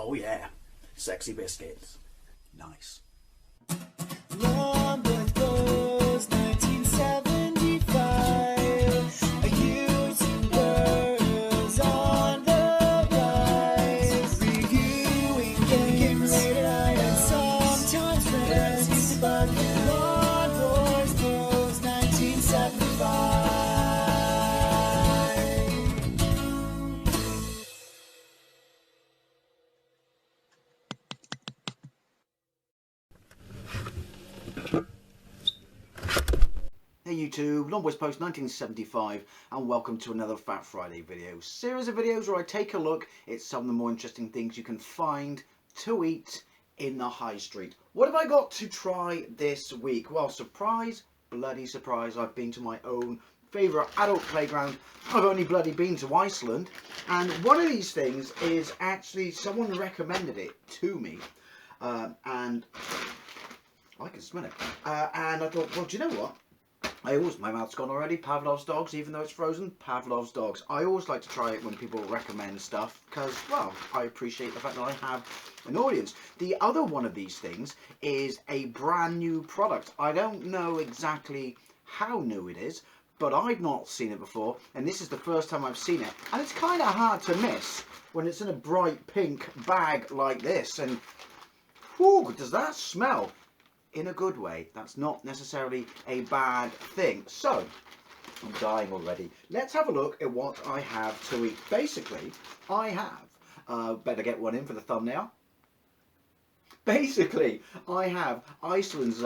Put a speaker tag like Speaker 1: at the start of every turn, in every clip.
Speaker 1: Oh yeah, sexy biscuits. Nice.
Speaker 2: Long was 1975. YouTubers on the rise, reviewing games late at night and sometimes friends. But Long Boys Bros 1975.
Speaker 1: Hey YouTube, Long Boys Post 1975, and welcome to another Fat Friday video. Series of videos where I take a look at some of the more interesting things you can find to eat in the high street. What have I got to try this week? Well, surprise, bloody surprise, I've been to my own favourite adult playground. I've only bloody been to Iceland, and one of these things is actually someone recommended it to me, and I can smell it, and I thought, well, do you know what? My mouth's gone already, Pavlov's dogs, even though it's frozen, Pavlov's dogs. I always like to try it when people recommend stuff, because, well, I appreciate the fact that I have an audience. The other one of these things is a brand new product. I don't know exactly how new it is, but I've not seen it before, and this is the first time I've seen it. And it's kind of hard to miss when it's in a bright pink bag like this, and, whew, does that smell? In a good way. That's not necessarily a bad thing. So, I'm dying already. Let's have a look at what I have to eat. Basically, I have, better get one in for the thumbnail. Basically, I have Iceland's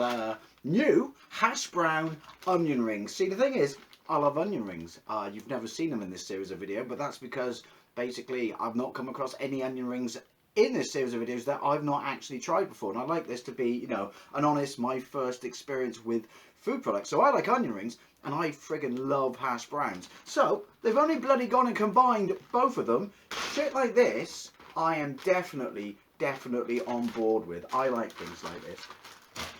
Speaker 1: new hash brown onion rings. See, the thing is, I love onion rings. You've never seen them in this series of video, but that's because basically I've not come across any onion rings in this series of videos that I've not actually tried before, and I like this to be, you know, an honest, my first experience with food products. So I like onion rings, and I friggin' love hash browns. So they've only bloody gone and combined both of them. Shit like this, I am definitely on board with. I like things like this.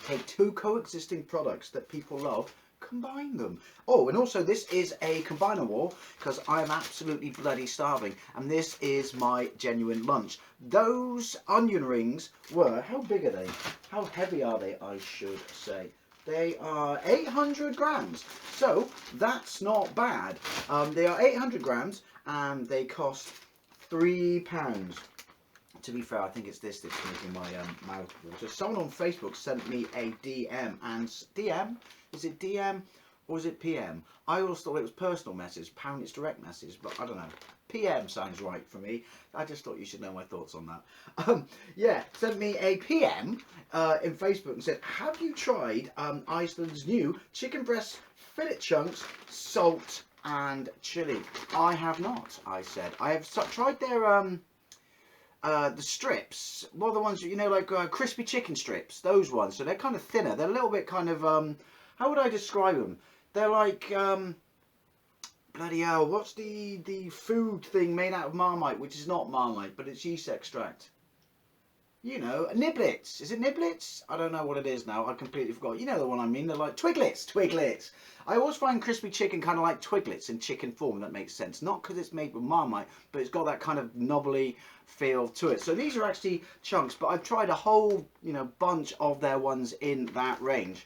Speaker 1: Take two coexisting products that people love, combine them. Oh, and also this is a combiner war because I'm absolutely bloody starving, and this is my genuine lunch. Those onion rings were, how big are they? How heavy are they, I should say? They are 800 grams, so that's not bad. They are 800 grams and they cost £3. To be fair, I think it's this that's making my mouth water. Someone on Facebook sent me a DM, and DM? Is it DM or is it PM? I always thought it was personal message, apparently it's direct message, but I don't know. PM sounds right for me. I just thought you should know my thoughts on that. Yeah, sent me a PM in Facebook and said, have you tried Iceland's new chicken breast fillet chunks, salt and chili? I have not, I said. I have tried their the strips, well, the ones, you know, like crispy chicken strips, those ones. So they're kind of thinner. They're a little bit kind of, how would I describe them? They're like, bloody hell, what's the food thing made out of Marmite, which is not Marmite, but it's yeast extract? You know, niblets. Is it niblets? I don't know what it is now. I completely forgot. You know the one I mean. They're like twiglets. Twiglets. I always find crispy chicken kind of like twiglets in chicken form. That makes sense. Not because it's made with Marmite, but it's got that kind of knobbly feel to it. So these are actually chunks, but I've tried a whole, you know, bunch of their ones in that range.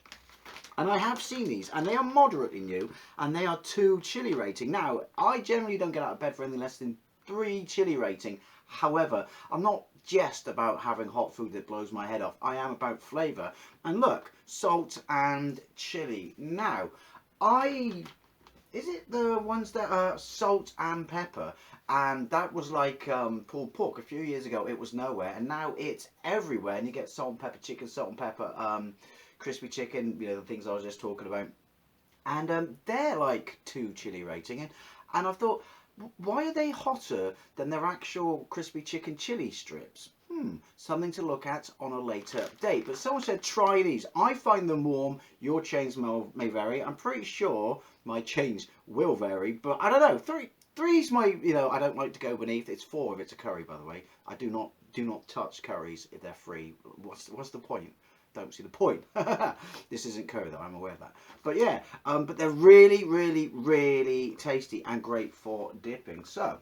Speaker 1: And I have seen these, and they are moderately new, and they are 2 chili rating. Now, I generally don't get out of bed for anything less than 3 chili rating. However, I'm not just about having hot food that blows my head off. I am about flavour. And look, salt and chili. Now, is it the ones that are salt and pepper? And that was like pulled pork a few years ago. It was nowhere, and now it's everywhere. And you get salt and pepper chicken, salt and pepper crispy chicken, you know, the things I was just talking about. And they're like 2 chili rating. And I thought, why are they hotter than their actual crispy chicken chili strips? Something to look at on a later date. But someone said try these. I find them warm. Your change may vary. I'm pretty sure my change will vary, but I don't know. Three's my, you know, I don't like to go beneath. It's 4 if it's a curry, by the way. I do not touch curries if they're free. What's the point? Don't see the point. This isn't curry though, I'm aware of that. But yeah, but they're really tasty and great for dipping. So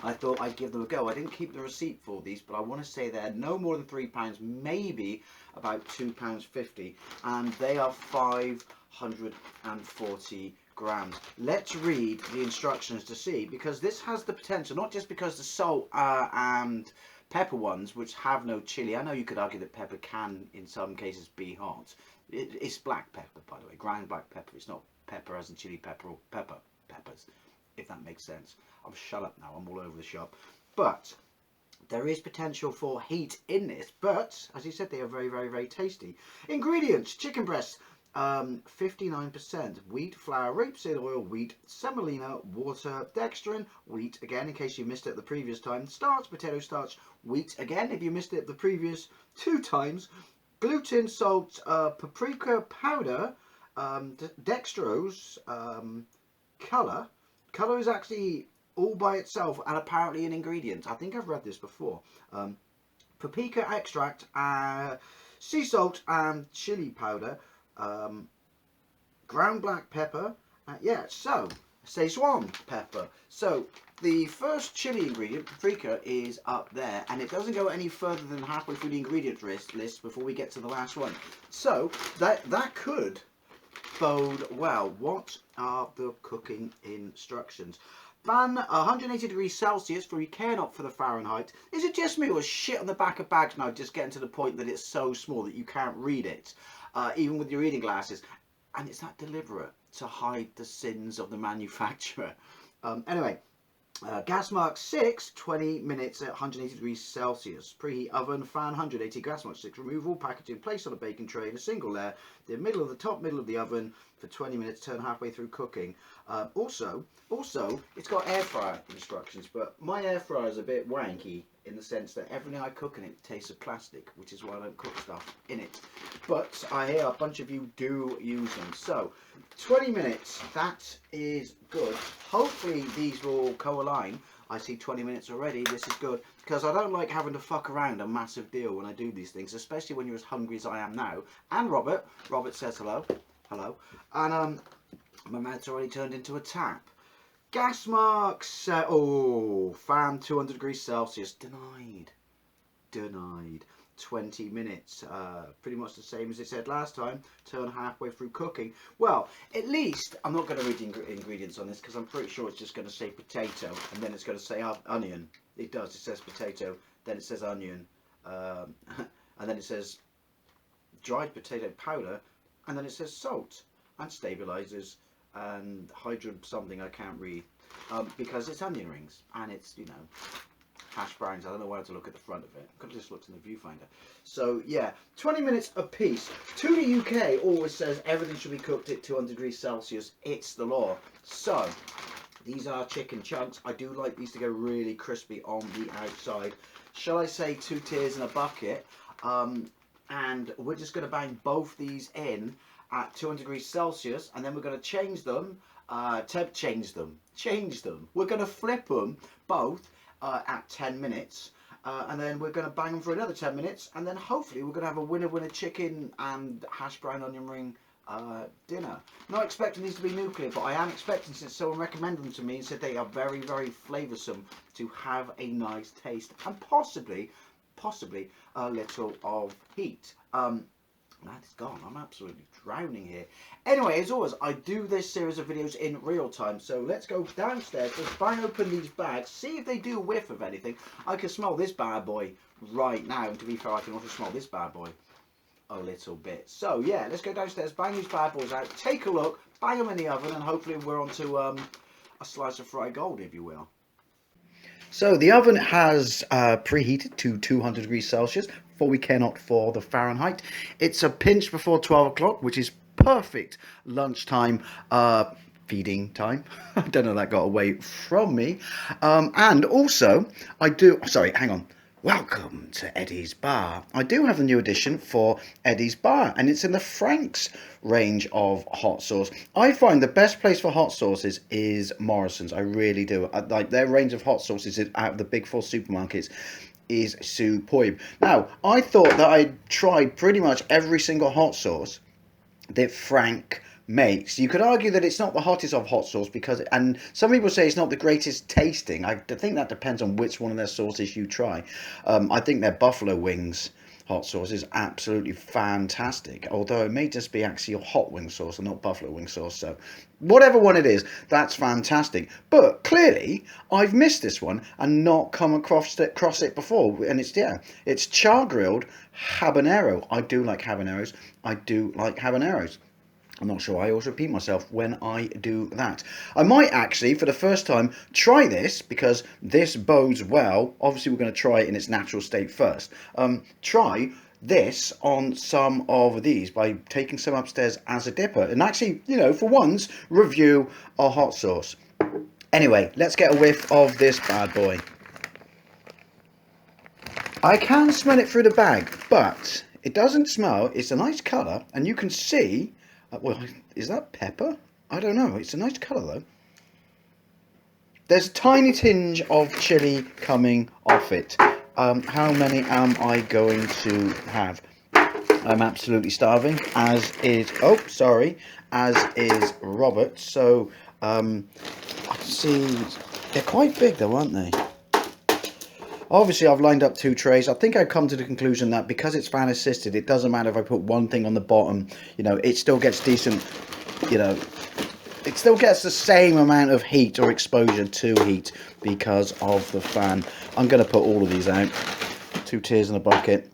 Speaker 1: I thought I'd give them a go. I didn't keep the receipt for these, but I want to say they're no more than £3, maybe about £2.50, and they are 540 grams. Let's read the instructions to see, because this has the potential, not just because the salt and pepper ones, which have no chili. I know you could argue that pepper can, in some cases, be hot. It's black pepper, by the way, ground black pepper. It's not pepper as in chili pepper or peppers, if that makes sense. I'm shut up now, I'm all over the shop. But there is potential for heat in this, but as you said, they are very, very, very tasty. Ingredients: chicken breast, 59%, wheat flour, rapeseed oil, wheat, semolina, water, dextrin, wheat again in case you missed it the previous time, starch, potato starch, wheat again if you missed it the previous 2 times, gluten, salt, paprika powder, dextrose, colour. Colour is actually all by itself and apparently an ingredient. I think I've read this before. Paprika extract, sea salt and chili powder, ground black pepper, so Szechuan pepper. So the first chili ingredient, paprika, is up there, and it doesn't go any further than halfway through the ingredient list before we get to the last one. So that could bode well. What are the cooking instructions? Ban 180 degrees Celsius, for you care not for the Fahrenheit. Is it just me or is shit on the back of bags now just getting to the point that it's so small that you can't read it, even with your reading glasses? And it's that deliberate to hide the sins of the manufacturer. Anyway, gas mark 6, 20 minutes at 180 degrees Celsius. Preheat oven, fan 180, gas mark 6, removal, packaging, place on a baking tray in a single layer, the top middle of the oven for 20 minutes, turn halfway through cooking. Also, it's got air fryer instructions, but my air fryer is a bit wanky in the sense that everything I cook in it tastes of plastic, which is why I don't cook stuff in it. But I hear a bunch of you do use them. So 20 minutes, that is good. Hopefully these will co-align. I see 20 minutes already. This is good, because I don't like having to fuck around a massive deal when I do these things, especially when you're as hungry as I am now. And Robert says hello, and my mouth's already turned into a tap. Gas marks, fan 200 degrees Celsius, denied. 20 minutes, pretty much the same as it said last time, turn halfway through cooking. Well, at least, I'm not going to read the ingredients on this, because I'm pretty sure it's just going to say potato, and then it's going to say onion. It does, it says potato, then it says onion, and then it says dried potato powder, and then it says salt, and stabilizers, and hydro something I can't read, because it's onion rings, and it's, you know, hash browns. I don't know where to look at the front of it. I could have just looked in the viewfinder. So yeah, 20 minutes a piece. To the UK always says everything should be cooked at 200 degrees Celsius. It's the law. So these are chicken chunks. I do like these to go really crispy on the outside. Shall I say 2 tiers in a bucket? And we're just going to bang both these in at 200 degrees Celsius, and then we're going to change them. We're going to flip them both at 10 minutes, and then we're going to bang them for another 10 minutes, and then hopefully we're going to have a winner chicken and hash brown onion ring dinner. Not expecting these to be nuclear, but I am expecting, since someone recommended them to me and said they are very, very flavoursome, to have a nice taste, and possibly a little of heat. Man, it's gone. I'm absolutely drowning here. Anyway, as always, I do this series of videos in real time. So let's go downstairs. Let's bang open these bags. See if they do whiff of anything. I can smell this bad boy right now. And to be fair, I can also smell this bad boy a little bit. So yeah, let's go downstairs, bang these bad boys out, take a look, bang them in the oven, and hopefully we're on to a slice of fried gold, if you will. So the oven has preheated to 200 degrees Celsius, for we care not for the Fahrenheit. It's a pinch before 12 o'clock, which is perfect lunchtime feeding time. I don't know, that got away from me. And also, welcome to Eddie's Bar. I do have a new addition for Eddie's Bar, and it's in the Frank's range of hot sauce. I find the best place for hot sauces is Morrison's. I really do. Like their range of hot sauces out of the big 4 supermarkets is superb. Now, I thought that I'd tried pretty much every single hot sauce that Frank makes. You could argue that it's not the hottest of hot sauce because, and some people say it's not the greatest tasting. I think that depends on which one of their sauces you try. I think their buffalo wings hot sauce is absolutely fantastic, although it may just be actually a hot wing sauce and not buffalo wing sauce. So whatever one it is, that's fantastic. But clearly I've missed this one and not come across it before, and it's Chargrilled habanero. I do like habaneros. I'm not sure I always repeat myself when I do that. I might actually, for the first time, try this because this bodes well. Obviously, we're going to try it in its natural state first. Try this on some of these by taking some upstairs as a dipper. And actually, you know, for once, review a hot sauce. Anyway, let's get a whiff of this bad boy. I can smell it through the bag, but it doesn't smell. It's a nice colour, and you can see... well, is that pepper? I don't know. It's a nice colour though. There's a tiny tinge of chili coming off it. How many am I going to have? I'm absolutely starving, as is Robert. So I can see they're quite big though, aren't they? Obviously, I've lined up 2 trays. I think I've come to the conclusion that because it's fan assisted, it doesn't matter if I put one thing on the bottom. You know, it still gets decent, you know, it still gets the same amount of heat or exposure to heat because of the fan. I'm going to put all of these out. 2 tiers in a bucket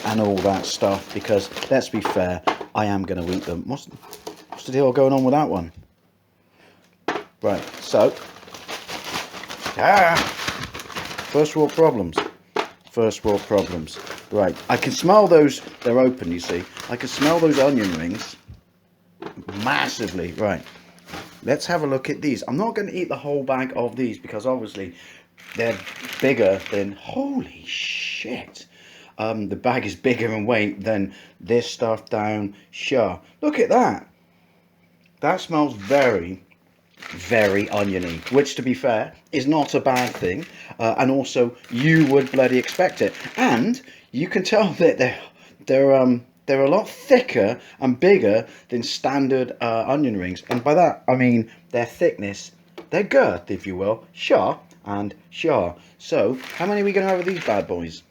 Speaker 1: and all that stuff because, let's be fair, I am going to eat them. What's the deal going on with that one? Right, so... First world problems. Right, I can smell those. They're open, you see. I can smell those onion rings massively. Right, let's have a look at these. I'm not going to eat the whole bag of these because obviously they're bigger than... Holy shit. The bag is bigger in weight than this stuff down here. Look at that. That smells very oniony, which to be fair is not a bad thing, and also you would bloody expect it. And you can tell that they're a lot thicker and bigger than standard onion rings, and by that I mean their thickness, their girth, if you will, sure and sure. So how many are we going to have of these bad boys?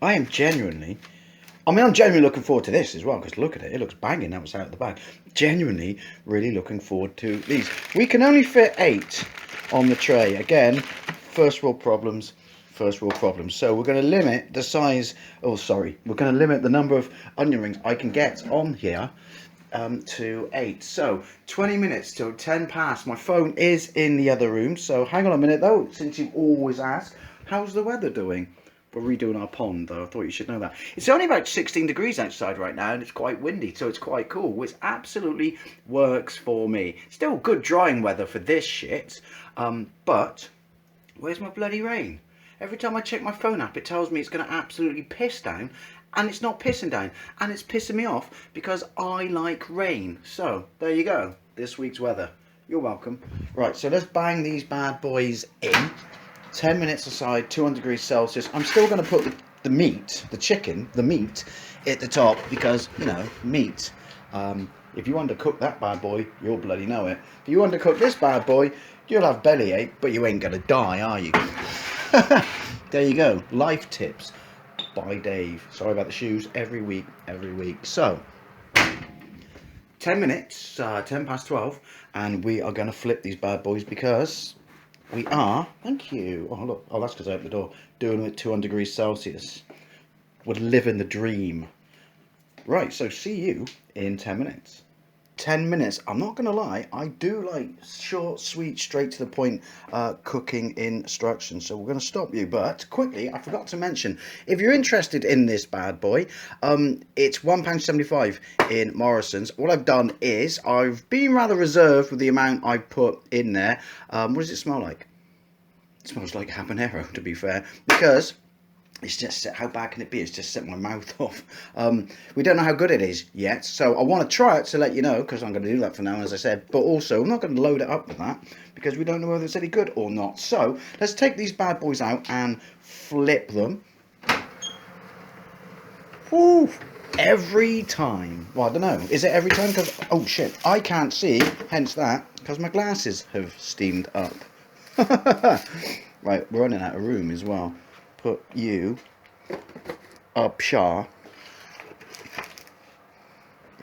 Speaker 1: I'm genuinely looking forward to this as well, because look at it, it looks banging. That was out of the bag. Genuinely really looking forward to these. We can only fit 8 on the tray. Again, first world problems. So we're going to limit the size, we're going to limit the number of onion rings I can get on here to 8. So 20 minutes till 10 past. My phone is in the other room, so hang on a minute though, since you always ask, how's the weather doing? We're redoing our pond though, I thought you should know that. It's only about 16 degrees outside right now and it's quite windy, so it's quite cool, which absolutely works for me. Still good drying weather for this shit, but where's my bloody rain? Every time I check my phone app it tells me it's going to absolutely piss down, and it's not pissing down, and it's pissing me off because I like rain. So there you go, this week's weather. You're welcome. Right, so let's bang these bad boys in. 10 minutes aside, 200 degrees Celsius. I'm still going to put the meat, the chicken, the meat at the top because, you know, meat. If you undercook that bad boy, you'll bloody know it. If you undercook this bad boy, you'll have bellyache, but you ain't going to die, are you? There you go. Life tips by Dave. Sorry about the shoes. Every week. So, 10 minutes, 10 past 12, and we are going to flip these bad boys because... we are, thank you. Oh, look. Oh, that's because I opened the door. Doing it at 200 degrees Celsius. Would live in the dream. Right, so see you in 10 minutes. 10 minutes. I'm not going to lie. I do like short, sweet, straight to the point cooking instructions. So we're going to stop you. But quickly, I forgot to mention, if you're interested in this bad boy, it's £1.75 in Morrison's. What I've done is I've been rather reserved with the amount I put in there. What does it smell like? It smells like habanero, to be fair, because... it's just, how bad can it be? It's just set my mouth off. We don't know how good it is yet, so I want to try it to let you know, because I'm going to do that for now, as I said. But also, I'm not going to load it up with that, because we don't know whether it's any good or not. So, let's take these bad boys out and flip them. Woo! every time. Well, I don't know. Is it every time? Because, oh shit, I can't see, hence that, because my glasses have steamed up. Right, we're running out of room as well. Put you up, Shah.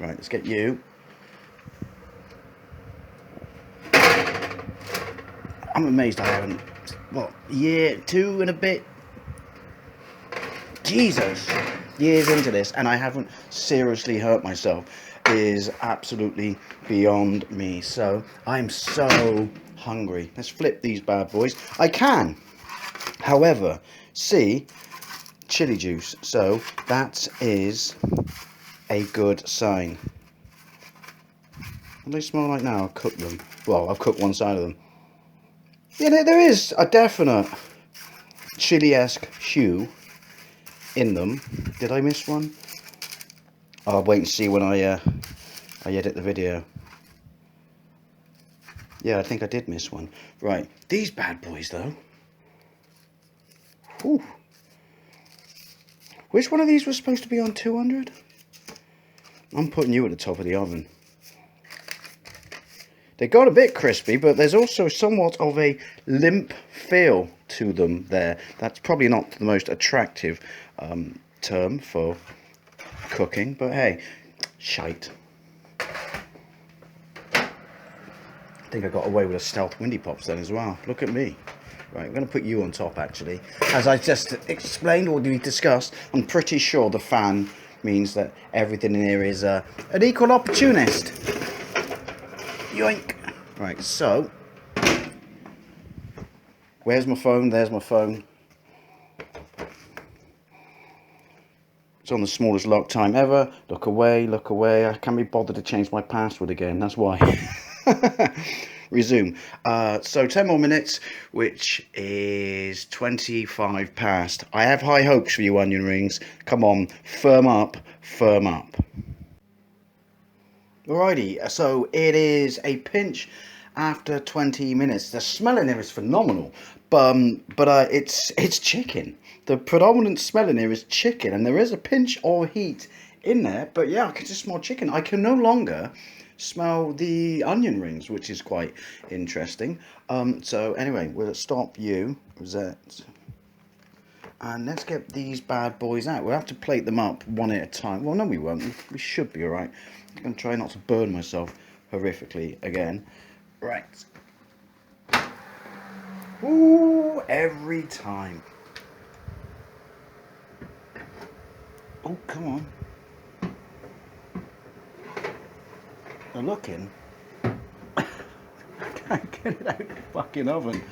Speaker 1: Right, let's get you. I'm amazed I haven't, what, year, 2 and a bit, Jesus, years into this, and I haven't seriously hurt myself is absolutely beyond me. So I'm so hungry. Let's flip these bad boys. I can, however, see chili juice, so that is a good sign. What do they smell like now? I've cooked them. Well, I've cooked one side of them. Yeah, there is a definite chili-esque hue in them. Did I miss one? I'll wait and see when I edit the video. Yeah, I think I did miss one. Right, these bad boys though. Whew. Which one of these was supposed to be on 200? I'm putting you at the top of the oven. They got a bit crispy, but there's also somewhat of a limp feel to them there. That's probably not the most attractive term for cooking, but hey, shite. I think I got away with a stealth windy pops then as well. Look at me. Right, I'm going to put you on top actually. As I just explained or we discussed, I'm pretty sure the fan means that everything in here is an equal opportunist. Yoink. Right, so where's my phone? There's my phone. It's on the smallest lock time ever. Look away, look away. I can't be bothered to change my password again. That's why. Resume. So 10 more minutes, which is 25 past. I have high hopes for you, onion rings. Come on, firm up, firm up. Alrighty, so it is a pinch after 20 minutes. The smell in here is phenomenal, but it's chicken. The predominant smell in here is chicken, and there is a pinch of heat in there, but yeah, I can just smell chicken. I can no longer smell the onion rings, which is quite interesting. So anyway, we'll stop you, Rosette, and let's get these bad boys out. We'll have to plate them up one at a time. Well, no, we won't. We should be alright. I'm going to try not to burn myself horrifically again. Right. Ooh, every time. Oh, come on. They're looking. I can't get it out of the fucking oven.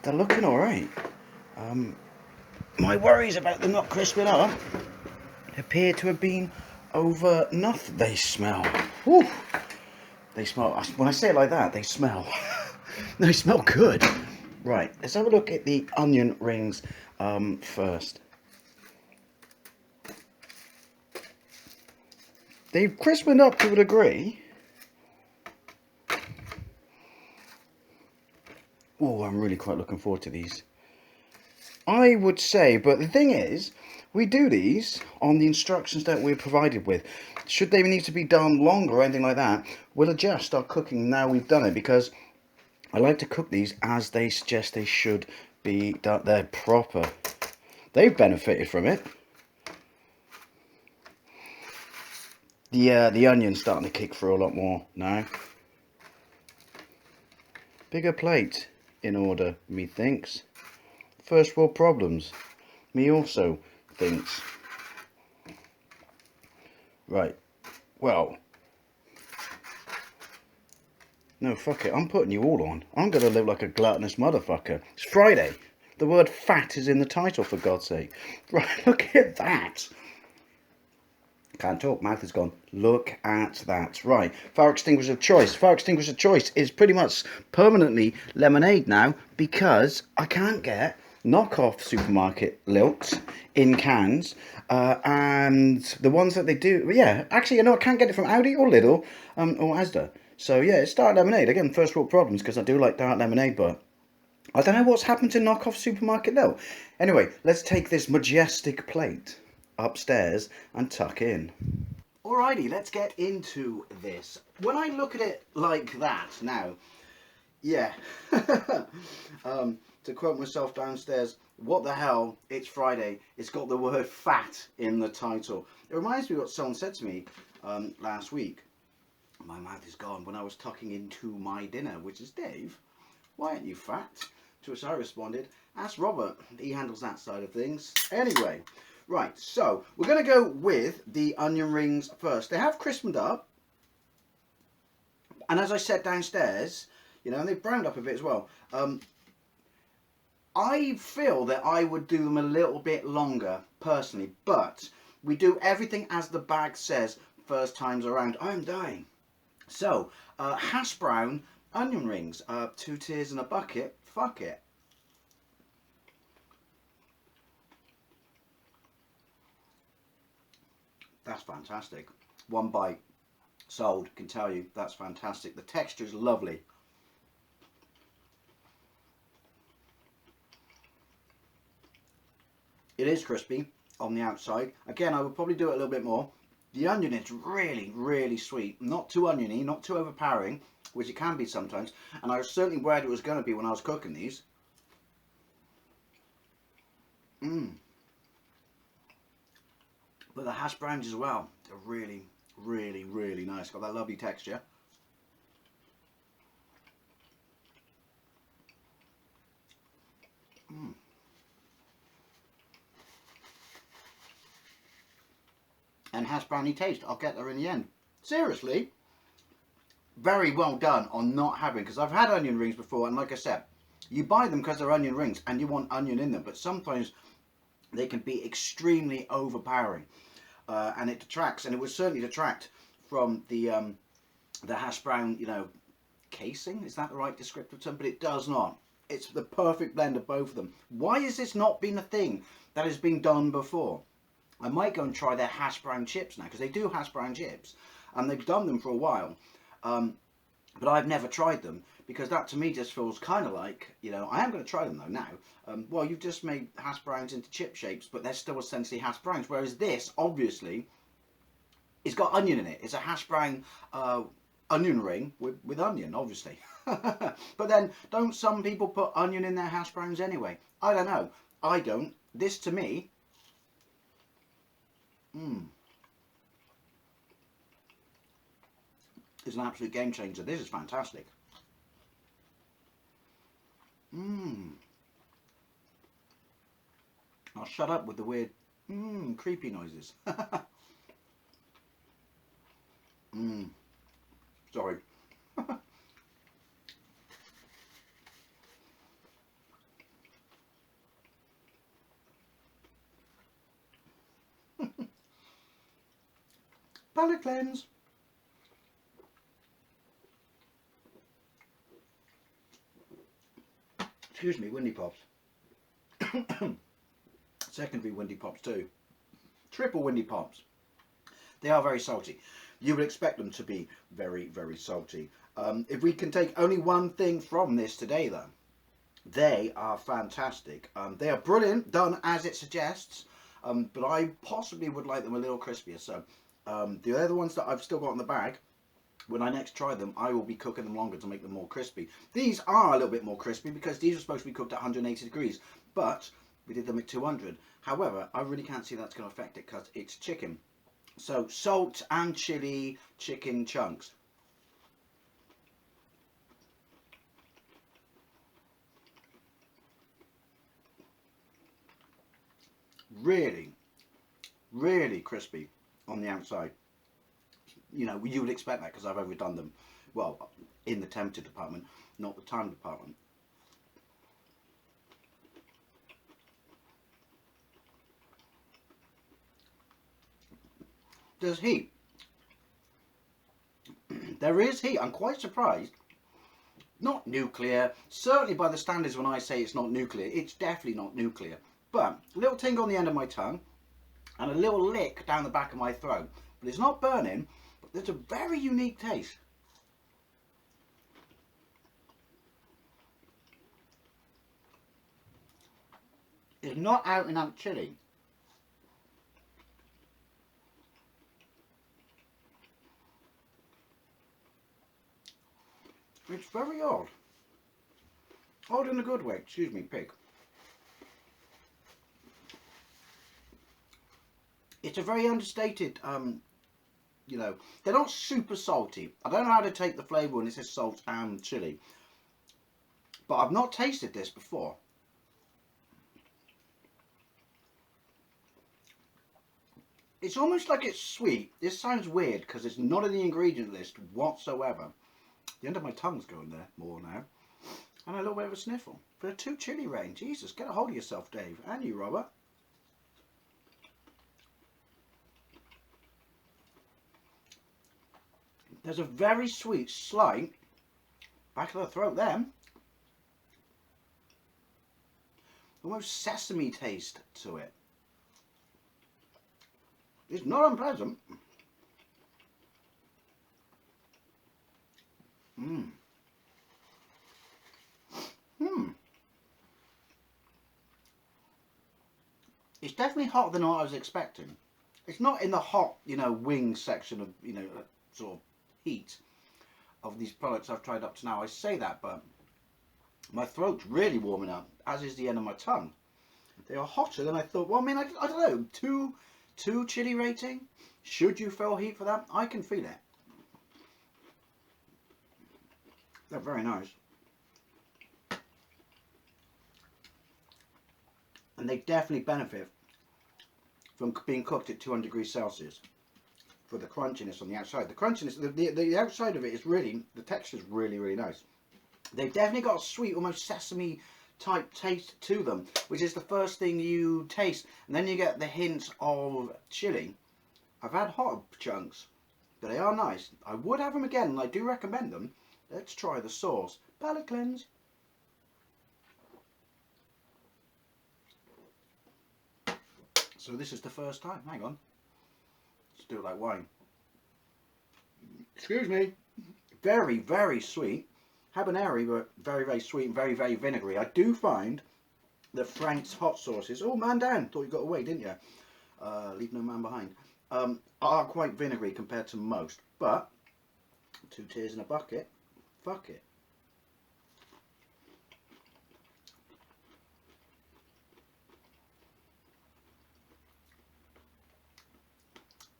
Speaker 1: They're looking alright. My worries about them not crisping up appear to have been over nothing. They smell. Whew. They smell. When I say it like that, they smell. They smell good. Right, let's have a look at the onion rings first. They've crispened up to a degree. Oh, I'm really quite looking forward to these. I would say, but the thing is, we do these on the instructions that we're provided with. Should they need to be done longer or anything like that, we'll adjust our cooking now we've done it, because I like to cook these as they suggest they should be done. They're proper. They've benefited from it. The onion's starting to kick through a lot more now. Bigger plate in order, methinks. First world problems. Me also thinks. Right. Well. No, fuck it. I'm putting you all on. I'm going to live like a gluttonous motherfucker. It's Friday. The word fat is in the title, for God's sake. Right, look at that. Can't talk, mouth is gone. Look at that. Right, fire extinguisher of choice. Fire extinguisher of choice is pretty much permanently lemonade now, because I can't get knockoff supermarket Lilks in cans, and the ones that they do, yeah, actually, you know, I can't get it from Aldi or Lidl or Asda. So yeah, it's dark lemonade. Again, first world problems, because I do like dark lemonade, but I don't know what's happened to knockoff supermarket Lil. Anyway, let's take this majestic plate upstairs and tuck in. Alrighty, let's get into this. When I look at it like that now, yeah, to quote myself downstairs, what the hell, it's Friday, it's got the word fat in the title. It reminds me of what someone said to me last week. My mouth is gone when I was tucking into my dinner, which is, Dave, why aren't you fat? To which I responded, ask Robert, he handles that side of things. Anyway, right, so we're going to go with the onion rings first. They have crispened up, and as I said downstairs, you know, and they've browned up a bit as well. I feel that I would do them a little bit longer, personally, but we do everything as the bag says first times around. I am dying. So, hash brown onion rings, 2 tiers in a bucket, fuck it. That's fantastic. One bite, sold, can tell you, that's fantastic. The texture is lovely. It is crispy on the outside. Again, I would probably do it a little bit more. The onion is really, really sweet. Not too oniony, not too overpowering, which it can be sometimes. And I was certainly worried it was going to be when I was cooking these. But the hash browns as well, they're really, really, really nice. Got that lovely texture. And hash browny taste. I'll get there in the end. Seriously, very well done on not having, because I've had onion rings before, and like I said, you buy them because they're onion rings and you want onion in them, but sometimes they can be extremely overpowering, and it detracts, and it would certainly detract from the hash brown, you know, casing. Is that the right descriptive term? But it does not. It's the perfect blend of both of them. Why has this not been a thing that has been done before? I might go and try their hash brown chips now, because they do hash brown chips, and they've done them for a while, but I've never tried them, because that to me just feels kind of like, you know, I am going to try them though now. Well, you've just made hash browns into chip shapes, but they're still essentially hash browns, whereas this, obviously, it's got onion in it. It's a hash brown onion ring with onion, obviously. But then, don't some people put onion in their hash browns anyway? I don't know. I don't. This, to me, is an absolute game changer. This is fantastic. I'll shut up with the weird creepy noises. Sorry. Palate cleanse. Excuse me, windy pops. Secondary windy pops too. Triple windy pops. They are very salty. You would expect them to be very, very salty. If we can take only one thing from this today though, they are fantastic. They are brilliant, done as it suggests, but I possibly would like them a little crispier. So the other ones that I've still got in the bag, when I next try them, I will be cooking them longer to make them more crispy. These are a little bit more crispy because these are supposed to be cooked at 180 degrees, but we did them at 200. However, I really can't see that's going to affect it because it's chicken. So salt and chili chicken chunks. Really, really crispy on the outside. You know, you would expect that because I've overdone them. Well, in the temperature department, not the time department. There's heat. There is heat. I'm quite surprised. Not nuclear. Certainly by the standards when I say it's not nuclear, it's definitely not nuclear. But a little tingle on the end of my tongue and a little lick down the back of my throat. But it's not burning, but there's a very unique taste. It's not out and out chili. It's very odd. Odd in a good way. Excuse me, pig. It's a very understated, you know, they're not super salty. I don't know how to take the flavour when it says salt and chilli. But I've not tasted this before. It's almost like it's sweet. This sounds weird because it's not in the ingredient list whatsoever. The end of my tongue's going there more now. And a little bit of a sniffle. For a 2 chilli rain. Jesus, get a hold of yourself, Dave. And you, Robert. There's a very sweet, slight back of the throat there. Almost sesame taste to it. It's not unpleasant. It's definitely hotter than what I was expecting. It's not in the hot, you know, wing section of, you know, sort of heat of these products I've tried up to now. I say that, but my throat's really warming up, as is the end of my tongue. They are hotter than I thought. Well, I mean, I don't know, two chilli rating. Should you feel heat for that? I can feel it. They're very nice. And they definitely benefit from being cooked at 200 degrees Celsius for the crunchiness on the outside. The crunchiness, the outside of it is really, the texture is really, really nice. They've definitely got a sweet, almost sesame type taste to them, which is the first thing you taste. And then you get the hint of chili. I've had hot chunks, but they are nice. I would have them again, and I do recommend them. Let's try the sauce. Palate cleanse. So this is the first time. Hang on. Let's do it like wine. Excuse me. Very, very sweet. Habanero, but very, very sweet and very, very vinegary. I do find that Frank's hot sauces, oh man down, thought you got away, didn't you? Leave no man behind. Are quite vinegary compared to most, but 2 tears in a bucket, fuck it.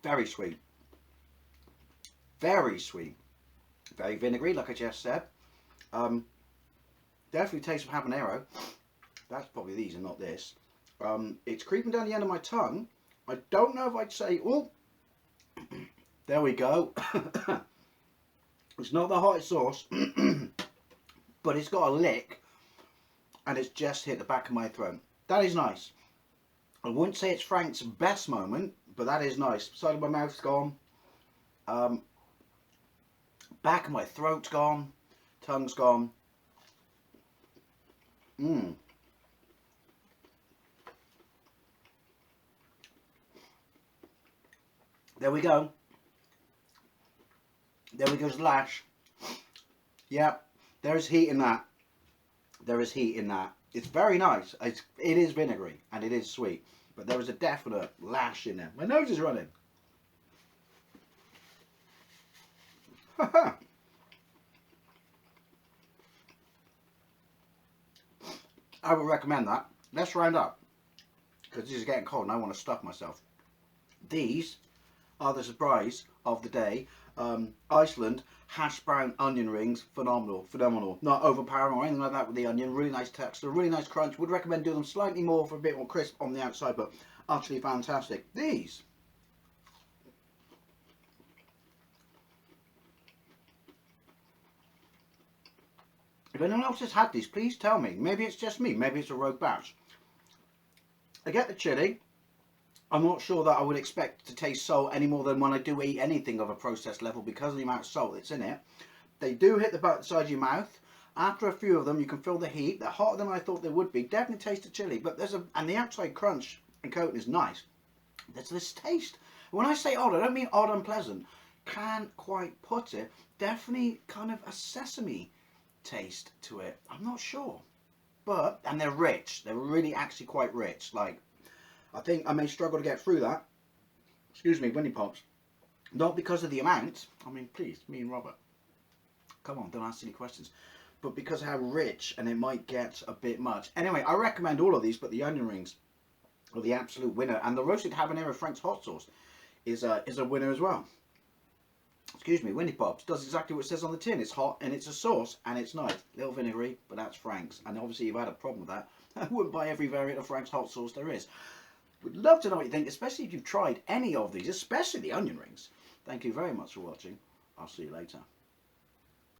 Speaker 1: Very sweet. Very sweet. Very vinegary, like I just said. Definitely taste of habanero. That's probably these and not this. It's creeping down the end of my tongue. I don't know if I'd say, oh, there we go. It's not the hottest sauce, but it's got a lick and it's just hit the back of my throat. That is nice. I wouldn't say it's Frank's best moment, but that is nice. Side of my mouth's gone. Back of my throat's gone. Tongue's gone. There we go. There we goes lash. Yeah, there's heat in that. There is heat in that. It's very nice. It is vinegary and it is sweet, but there is a definite lash in there. My nose is running. I would recommend that. Let's round up because this is getting cold and I want to stuff myself. These are the surprise of the day. Iceland hash brown onion rings, phenomenal. Not overpowering or anything like that with the onion. Really nice texture, really nice crunch. Would recommend doing them slightly more for a bit more crisp on the outside, but utterly fantastic. These. If anyone else has had these, please tell me. Maybe it's just me. Maybe it's a rogue batch. I get the chili. I'm not sure that I would expect to taste salt any more than when I do eat anything of a processed level because of the amount of salt that's in it. They do hit the back side of your mouth. After a few of them, you can feel the heat. They're hotter than I thought they would be. Definitely taste the chili, but and the outside crunch and coating is nice. There's this taste. When I say odd, I don't mean odd and pleasant. Can't quite put it. Definitely kind of a sesame taste to it. I'm not sure, and they're rich. They're really actually quite rich. Like, I think I may struggle to get through that. Excuse me, Winnie Pops. Not because of the amount. I mean, please, me and Robert. Come on, don't ask silly questions. But because how rich, and it might get a bit much. Anyway, I recommend all of these, but the onion rings are the absolute winner. And the roasted habanero Frank's hot sauce is a winner as well. Excuse me, Winnie Pops does exactly what it says on the tin. It's hot and it's a sauce and it's nice. A little vinegary, but that's Frank's. And obviously you've had a problem with that. I wouldn't buy every variant of Frank's hot sauce there is. Would love to know what you think, especially if you've tried any of these, especially the onion rings. Thank you very much for watching. I'll see you later.